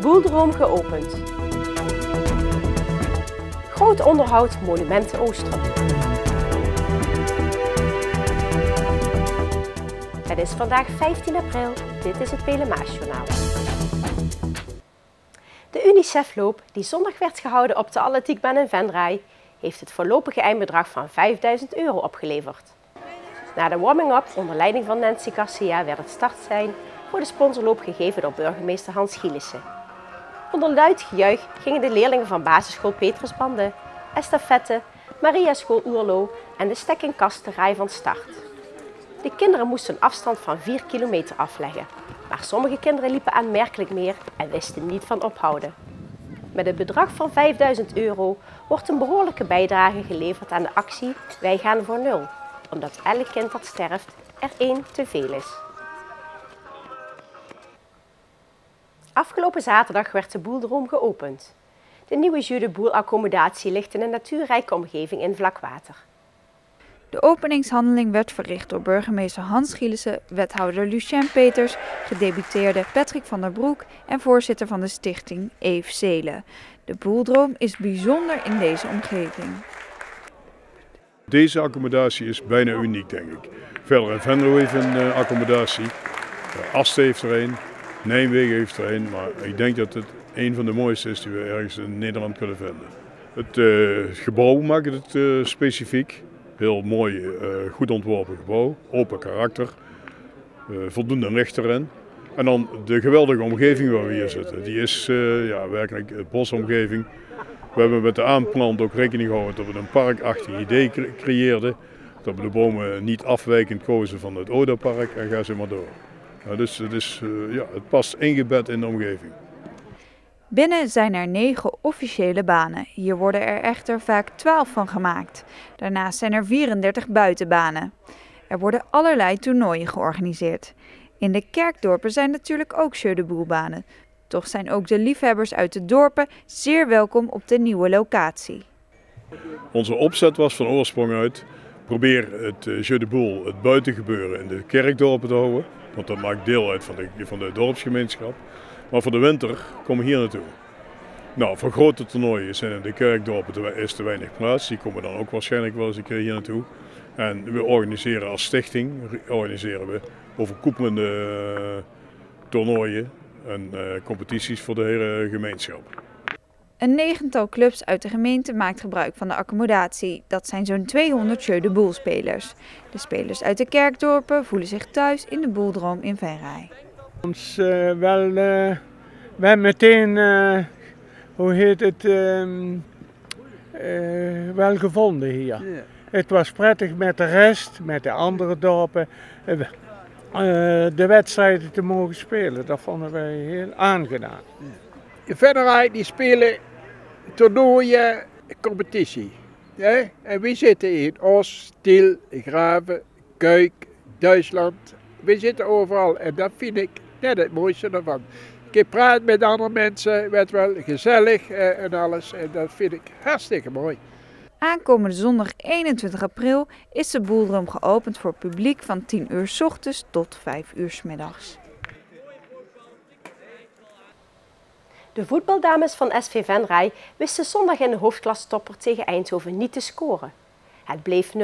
Boeldroom geopend. Groot onderhoud Monumenten Oostrum. Het is vandaag 15 april, dit is het Pelemaasjournaal. De UNICEF-loop, die zondag werd gehouden op de atletiekbaan in Venray, heeft het voorlopige eindbedrag van €5.000 opgeleverd. Na de warming-up onder leiding van Nancy Garcia werd het startsein voor de sponsorloop gegeven door burgemeester Hans Gielissen. Onder luid gejuich gingen de leerlingen van basisschool Petrus Bande, Estafette, Maria School Oerlo en de Stek in Kasterij van start. De kinderen moesten een afstand van 4 kilometer afleggen, maar sommige kinderen liepen aanmerkelijk meer en wisten niet van ophouden. Met het bedrag van €5.000 wordt een behoorlijke bijdrage geleverd aan de actie Wij gaan voor nul, omdat elk kind dat sterft er 1 te veel is. Afgelopen zaterdag werd de Boeldroom geopend. De nieuwe Jeu de Boel accommodatie ligt in een natuurrijke omgeving in vlakwater. De openingshandeling werd verricht door burgemeester Hans Gielissen, wethouder Lucien Peters, gedeputeerde Patrick van der Broek en voorzitter van de stichting Eve Zelen. De Boeldroom is bijzonder in deze omgeving. Deze accommodatie is bijna uniek, denk ik. Verder in Venlo heeft een accommodatie, Ast heeft er een, Nijmegen heeft er een, maar ik denk dat het een van de mooiste is die we ergens in Nederland kunnen vinden. Het gebouw maakt het specifiek. Heel mooi, goed ontworpen gebouw, open karakter, voldoende licht erin. En dan de geweldige omgeving waar we hier zitten. Die is werkelijk een bosomgeving. We hebben met de aanplant ook rekening gehouden dat we een parkachtig idee creëerden. Dat we de bomen niet afwijkend kozen van het Oda-park en ga zo maar door. Dus het past ingebed in de omgeving. Binnen zijn er 9 officiële banen. Hier worden er echter vaak 12 van gemaakt. Daarnaast zijn er 34 buitenbanen. Er worden allerlei toernooien georganiseerd. In de kerkdorpen zijn natuurlijk ook Jeu de Boel banen. Toch zijn ook de liefhebbers uit de dorpen zeer welkom op de nieuwe locatie. Onze opzet was van oorsprong uit, probeer het Jeu de Boel, het buitengebeuren in de kerkdorpen te houden. Want dat maakt deel uit van de dorpsgemeenschap. Maar voor de winter komen we hier naartoe. Nou, voor grote toernooien zijn in de kerkdorpen is te weinig plaats. Die komen dan ook waarschijnlijk wel eens een keer hier naartoe. En we organiseren als stichting overkoepelende toernooien en competities voor de hele gemeenschap. Een 9-tal clubs uit de gemeente maakt gebruik van de accommodatie. Dat zijn zo'n 200 Jeu de Boel spelers. De spelers uit de kerkdorpen voelen zich thuis in de Boeldroom in Venray. Ons wel meteen, wel gevonden hier. Ja. Het was prettig met de rest, met de andere dorpen, de wedstrijden te mogen spelen. Dat vonden wij heel aangenaam. Venray die spelen toernooien, competitie. Ja? En we zitten in Os, Tiel, Graven, Kuik, Duitsland. We zitten overal en dat vind ik net het mooiste ervan. Ik praat met andere mensen, werd wel gezellig en alles. En dat vind ik hartstikke mooi. Aankomende zondag 21 april is de Boeldroom geopend voor het publiek van 10 uur 's ochtends tot 5 uur 's middags. De voetbaldames van SV Venray wisten zondag in de hoofdklasse-topper tegen Eindhoven niet te scoren. Het bleef 0-0.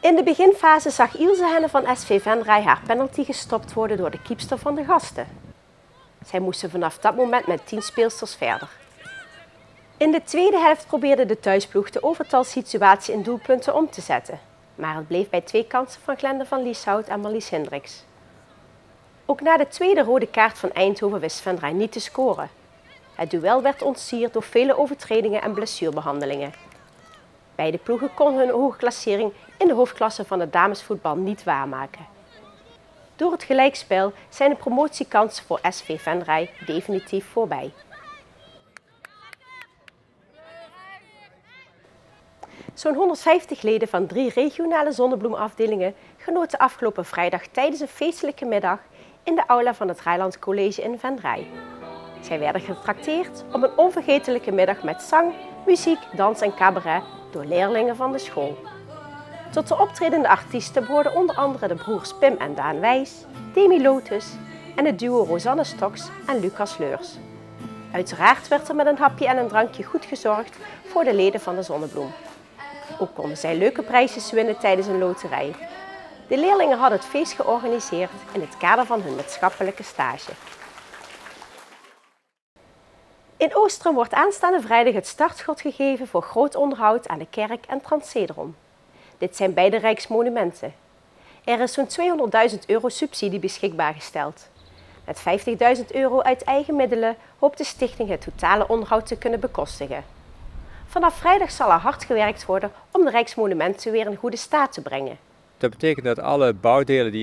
In de beginfase zag Ilse Henne van SV Venray haar penalty gestopt worden door de keepster van de gasten. Zij moesten vanaf dat moment met 10 speelsters verder. In de tweede helft probeerde de thuisploeg de overtalsituatie in doelpunten om te zetten. Maar het bleef bij 2 kansen van Glenda van Lieshout en Marlies Hendricks. Ook na de tweede rode kaart van Eindhoven wist Venray niet te scoren. Het duel werd ontsierd door vele overtredingen en blessurebehandelingen. Beide ploegen konden hun hoge klassering in de hoofdklasse van het damesvoetbal niet waarmaken. Door het gelijkspel zijn de promotiekansen voor SV Venray definitief voorbij. Zo'n 150 leden van 3 regionale zonnebloemafdelingen genoten afgelopen vrijdag tijdens een feestelijke middag in de aula van het Rijland College in Venray. Zij werden getrakteerd op een onvergetelijke middag met zang, muziek, dans en cabaret door leerlingen van de school. Tot de optredende artiesten behoorden onder andere de broers Pim en Daan Wijs, Demi Lotus en het duo Rosanne Stoks en Lucas Leurs. Uiteraard werd er met een hapje en een drankje goed gezorgd voor de leden van de Zonnebloem. Ook konden zij leuke prijsjes winnen tijdens een loterij. De leerlingen hadden het feest georganiseerd in het kader van hun maatschappelijke stage. In Oostrum wordt aanstaande vrijdag het startschot gegeven voor groot onderhoud aan de kerk en Transcedron. Dit zijn beide rijksmonumenten. Er is zo'n €200.000 subsidie beschikbaar gesteld. Met €50.000 uit eigen middelen hoopt de stichting het totale onderhoud te kunnen bekostigen. Vanaf vrijdag zal er hard gewerkt worden om de rijksmonumenten weer in goede staat te brengen. Dat betekent dat alle bouwdelen die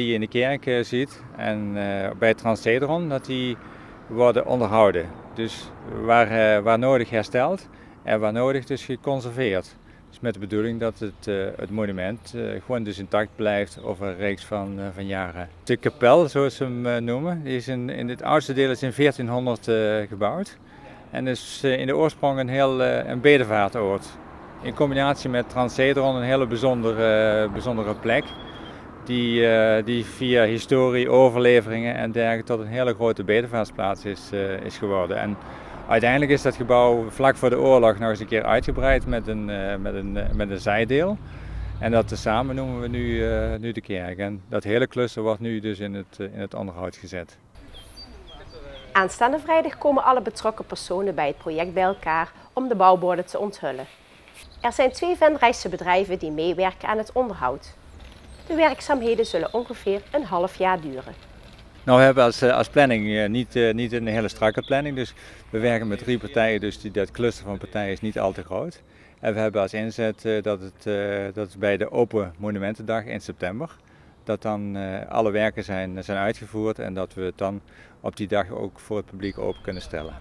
je in de kerk ziet en bij Transcedron, dat die worden onderhouden. Dus waar nodig hersteld en waar nodig dus geconserveerd. Dus met de bedoeling dat het monument gewoon dus intact blijft over een reeks van jaren. De kapel, zoals ze hem noemen, die is in het oudste deel is in 1400 gebouwd. En is in de oorsprong een bedevaartoord. In combinatie met Transcedron een hele bijzondere plek. Die via historie, overleveringen en dergelijke tot een hele grote bedevaartsplaats is geworden. En uiteindelijk is dat gebouw vlak voor de oorlog nog eens een keer uitgebreid met een zijdeel. En dat tezamen noemen we nu de kerk. En dat hele cluster wordt nu dus in het onderhoud gezet. Aanstaande vrijdag komen alle betrokken personen bij het project bij elkaar om de bouwborden te onthullen. Er zijn 2 Venrijse bedrijven die meewerken aan het onderhoud. De werkzaamheden zullen ongeveer een half jaar duren. Nou, we hebben als planning niet een hele strakke planning, dus we werken met 3 partijen, dus dat cluster van partijen is niet al te groot. En we hebben als inzet dat het bij de Open Monumentendag in september, dat dan alle werken zijn uitgevoerd en dat we het dan op die dag ook voor het publiek open kunnen stellen.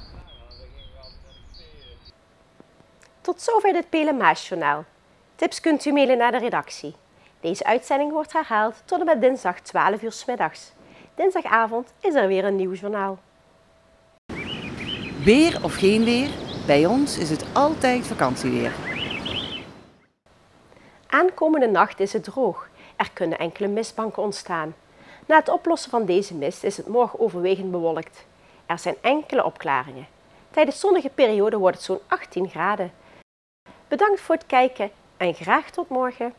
Tot zover dit PLMA-journaal. Tips kunt u mailen naar de redactie. Deze uitzending wordt herhaald tot en met dinsdag 12 uur 's middags. Dinsdagavond is er weer een nieuw journaal. Weer of geen weer, bij ons is het altijd vakantieweer. Aankomende nacht is het droog. Er kunnen enkele mistbanken ontstaan. Na het oplossen van deze mist is het morgen overwegend bewolkt. Er zijn enkele opklaringen. Tijdens zonnige periode wordt het zo'n 18 graden. Bedankt voor het kijken en graag tot morgen.